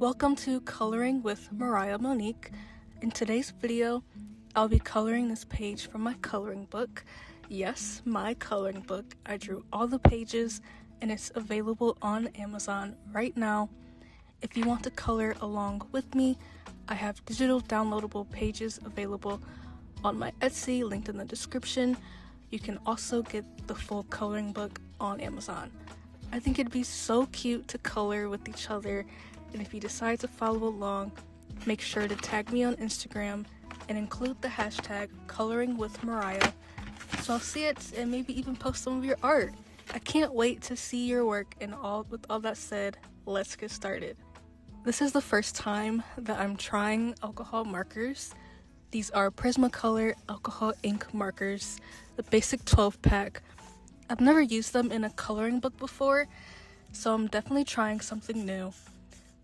Welcome to Coloring with Mariah Monique. In today's video, I'll be coloring this page from my coloring book. Yes, my coloring book. I drew all the pages and it's available on Amazon right now. If you want to color along with me, I have digital downloadable pages available on my Etsy, linked in the description. You can also get the full coloring book on Amazon. I think it'd be so cute to color with each other, and if you decide to follow along, make sure to tag me on Instagram and include the hashtag Coloring with Mariah, so I'll see it and maybe even post some of your art. I can't wait to see your work, and with all that said, let's get started. This is the first time that I'm trying alcohol markers. These are Prismacolor alcohol ink markers, the basic 12-pack. I've never used them in a coloring book before, so I'm definitely trying something new.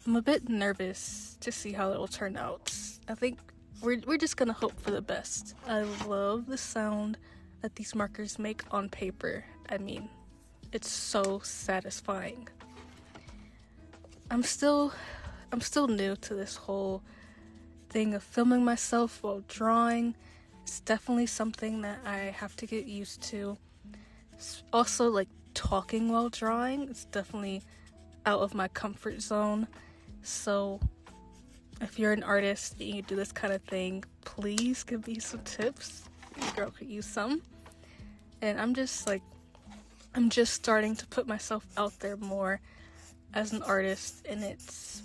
I'm a bit nervous to see how it will turn out. I think we're just gonna hope for the best. I love the sound that these markers make on paper. I mean, it's so satisfying. I'm still new to this whole thing of filming myself while drawing. It's definitely something that I have to get used to. Also, like, talking while drawing, it's definitely out of my comfort zone. So if you're an artist and you do this kind of thing, please give me some tips. Your girl could use some. And I'm just starting to put myself out there more as an artist, and it's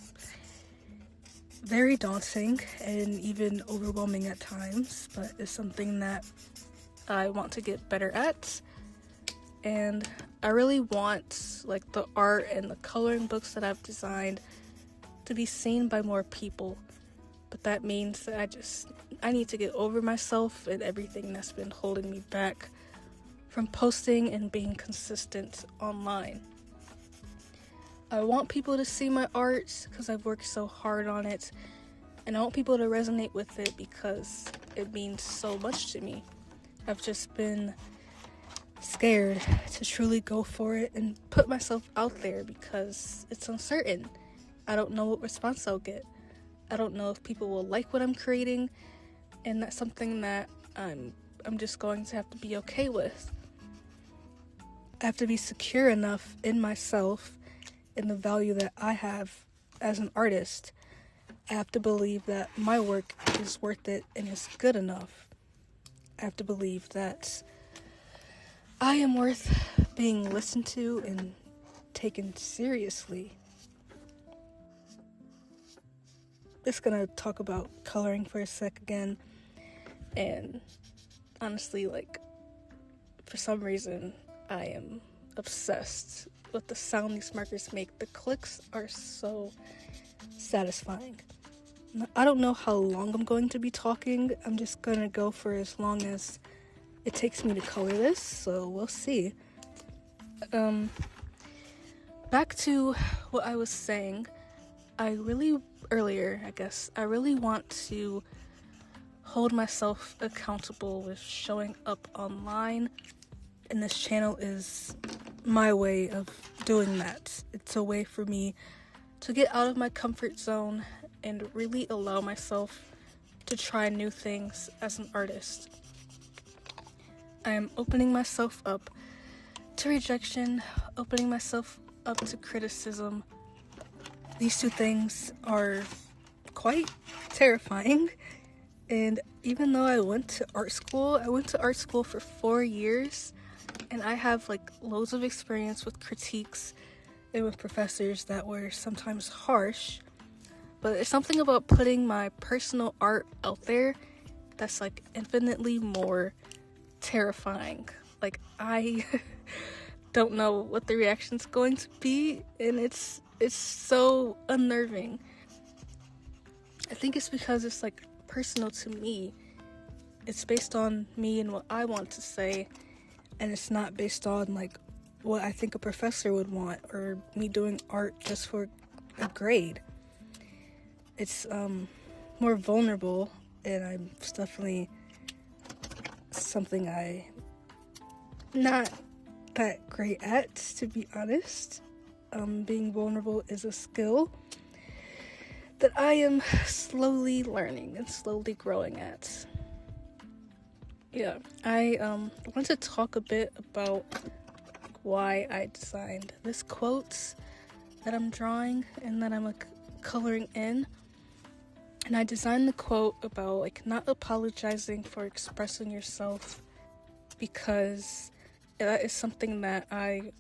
very daunting and even overwhelming at times, but it's something that I want to get better at. And I really want, like, the art and the coloring books that I've designed to be seen by more people. But that means that I need to get over myself and everything that's been holding me back from posting and being consistent online. I want people to see my art because I've worked so hard on it, and I want people to resonate with it because it means so much to me. I've just been scared to truly go for it and put myself out there because it's uncertain. I don't know what response I'll get. I don't know if people will like what I'm creating, and that's something that I'm just going to have to be okay with. I have to be secure enough in myself and the value that I have as an artist. I have to believe that my work is worth it and is good enough. I have to believe that I am worth being listened to and taken seriously. Just gonna talk about coloring for a sec again. And honestly, like, for some reason, I am obsessed with the sound these markers make. The clicks are so satisfying. I don't know how long I'm going to be talking. I'm just gonna go for as long as it takes me to color this, so we'll see. Back to what I was saying. I really want to hold myself accountable with showing up online, and this channel is my way of doing that. It's a way for me to get out of my comfort zone and really allow myself to try new things as an artist. I am opening myself up to rejection, opening myself up to criticism. These two things are quite terrifying, and even though I went to art school for 4 years, and I have, like, loads of experience with critiques and with professors that were sometimes harsh, but there's something about putting my personal art out there that's, like, infinitely more terrifying. Like, I don't know what the reaction's going to be, and it's so unnerving. I think it's because it's, like, personal to me. It's based on me and what I want to say, and it's not based on, like, what I think a professor would want or me doing art just for a grade. It's more vulnerable, and it's definitely something I'm not that great at, to be honest. Being vulnerable is a skill, that I am slowly learning and slowly growing at. Yeah, I want to talk a bit about why I designed this quote that I'm drawing and that I'm coloring in. And I designed the quote about not apologizing for expressing yourself, because that is something that I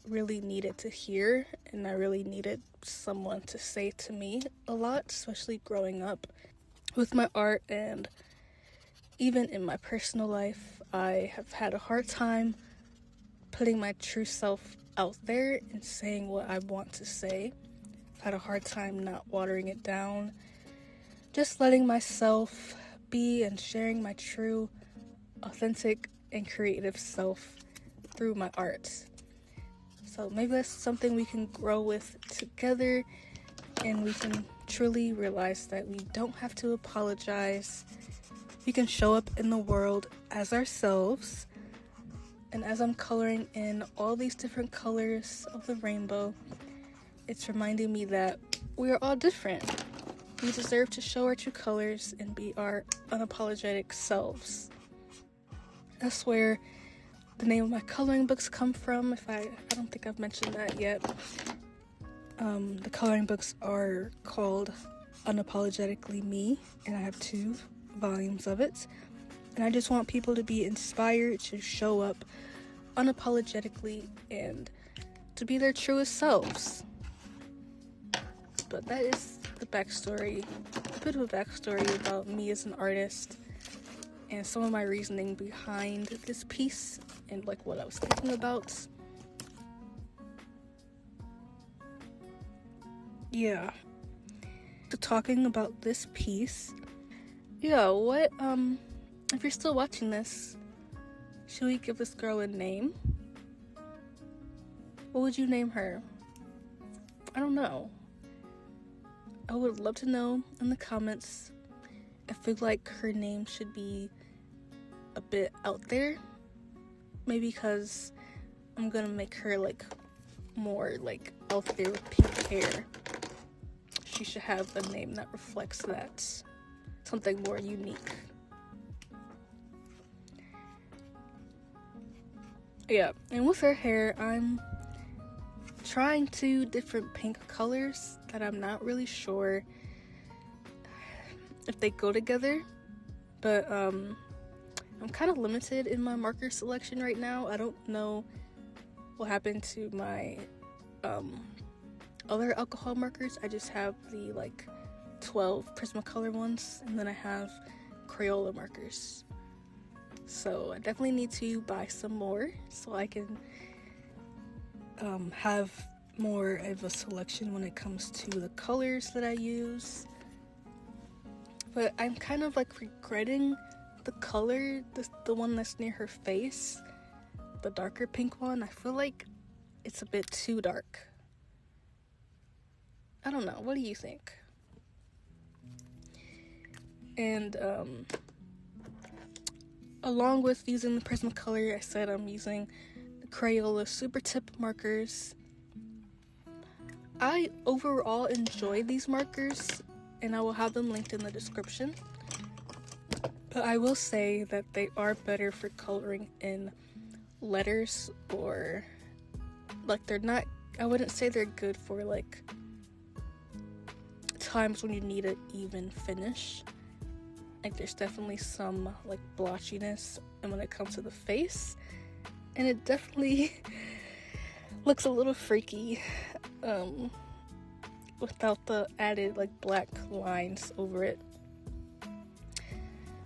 really needed to hear, and I really needed someone to say to me a lot, especially growing up with my art. And even in my personal life, I have had a hard time putting my true self out there and saying what I want to say. I've had a hard time not watering it down, just letting myself be and sharing my true, authentic, and creative self through my art. So maybe that's something we can grow with together, and we can truly realize that we don't have to apologize. We can show up in the world as ourselves. And as I'm coloring in all these different colors of the rainbow, it's reminding me that we are all different. We deserve to show our true colors and be our unapologetic selves. That's where the name of my coloring books come from. I don't think I've mentioned that yet. The coloring books are called Unapologetically Me, and I have 2 volumes of it. And I just want people to be inspired to show up unapologetically and to be their truest selves. But that is the backstory, a bit of a backstory about me as an artist and some of my reasoning behind this piece and what I was thinking about. Yeah. So talking about this piece, what, if you're still watching this, should we give this girl a name? What would you name her? I don't know. I would love to know in the comments. I feel like her name should be a bit out there. Maybe because I'm gonna make her more out there with pink hair. She should have a name that reflects that. Something more unique. Yeah, and with her hair, I'm trying 2 different pink colors that I'm not really sure if they go together, but I'm kind of limited in my marker selection right now. I don't know what happened to my other alcohol markers. I just have the 12 Prismacolor ones, and then I have Crayola markers. So I definitely need to buy some more so I can have more of a selection when it comes to the colors that I use. But I'm kind of regretting the color, the one that's near her face, the darker pink one. I feel like it's a bit too dark. I don't know, what do you think? And along with using the Prismacolor, I said I'm using the Crayola Super Tip markers. I overall enjoy these markers, and I will have them linked in the description. But I will say that they are better for coloring in letters, or they're not, I wouldn't say they're good for times when you need an even finish. There's definitely some blotchiness, and when it comes to the face, and it definitely looks a little freaky without the added black lines over it.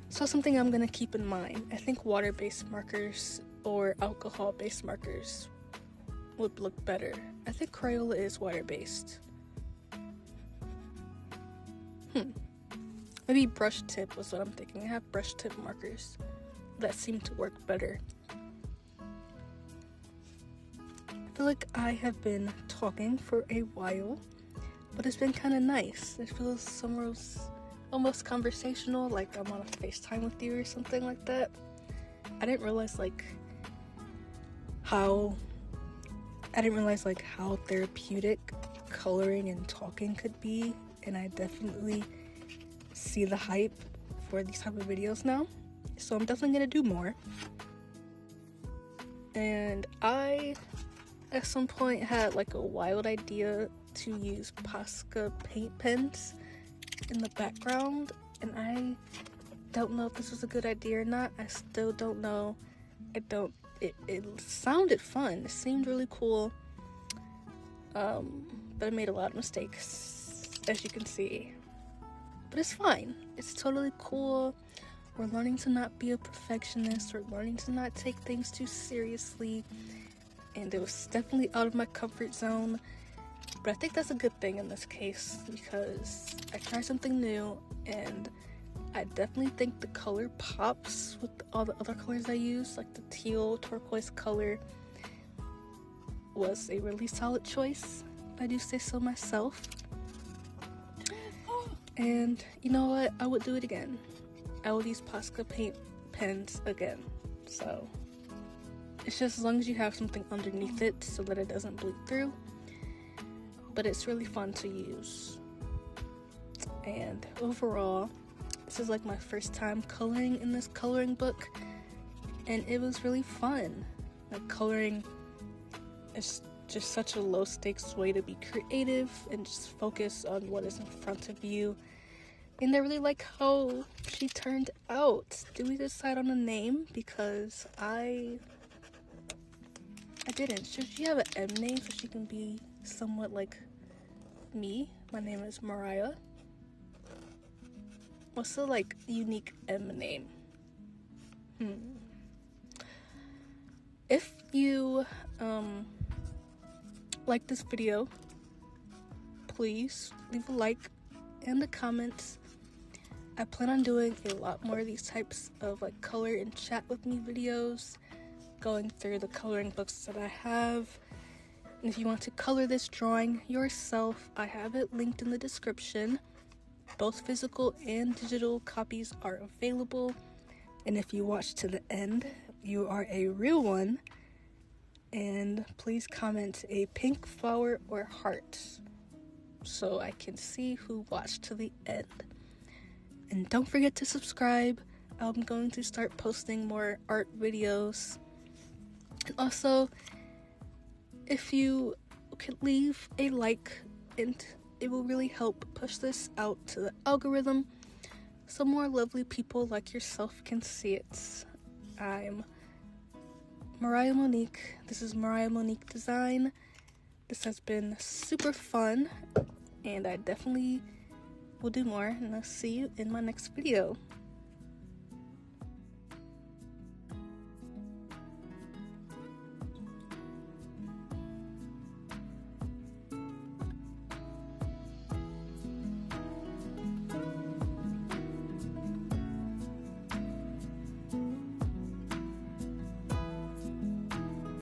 So something I'm gonna keep in mind. I think water-based markers or alcohol-based markers would look better. I think Crayola is water-based. Maybe brush tip was what I'm thinking. I have brush tip markers that seem to work better. I feel like I have been talking for a while, but it's been kind of nice. It feels almost conversational, like I'm on a FaceTime with you or something like that. I didn't realize how therapeutic coloring and talking could be and I definitely see the hype for these type of videos now, so I'm definitely gonna do more. And I at some point had like a wild idea to use Posca paint pens in the background, and I don't know if this was a good idea or not. I still don't know. It sounded fun. It seemed really cool, but I made a lot of mistakes, as you can see. But it's fine. It's totally cool. We're learning to not be a perfectionist. We're learning to not take things too seriously. And it was definitely out of my comfort zone. But I think that's a good thing in this case, because I tried something new, and I definitely think the color pops with all the other colors I use, like the teal turquoise color was a really solid choice, if I do say so myself. And you know what? I would do it again. I would use Posca paint pens again. So it's just as long as you have something underneath it so that it doesn't bleed through. But it's really fun to use. And overall, this is like my first time coloring in this coloring book, and it was really fun. Like, coloring is just such a low stakes way to be creative and just focus on what is in front of you. And I really like how she turned out. Did we decide on a name? Because I didn't. Should she have an M name so she can be somewhat like me? My name is Mariah. What's the like unique M name? If you like this video, please leave a like and the comments. I plan on doing a lot more of these types of like color and chat with me videos, going through the coloring books that I have. And if you want to color this drawing yourself, I have it linked in the description. Both physical and digital copies are available. And if you watch to the end, you are a real one. And please comment a pink flower or heart so I can see who watched to the end. And don't forget to subscribe. I'm going to start posting more art videos. And also, if you could leave a like, and it will really help push this out to the algorithm so more lovely people like yourself can see it. I'm Mariah Monique. This is Mariah Monique Design. This has been super fun, and I definitely will do more, and I'll see you in my next video.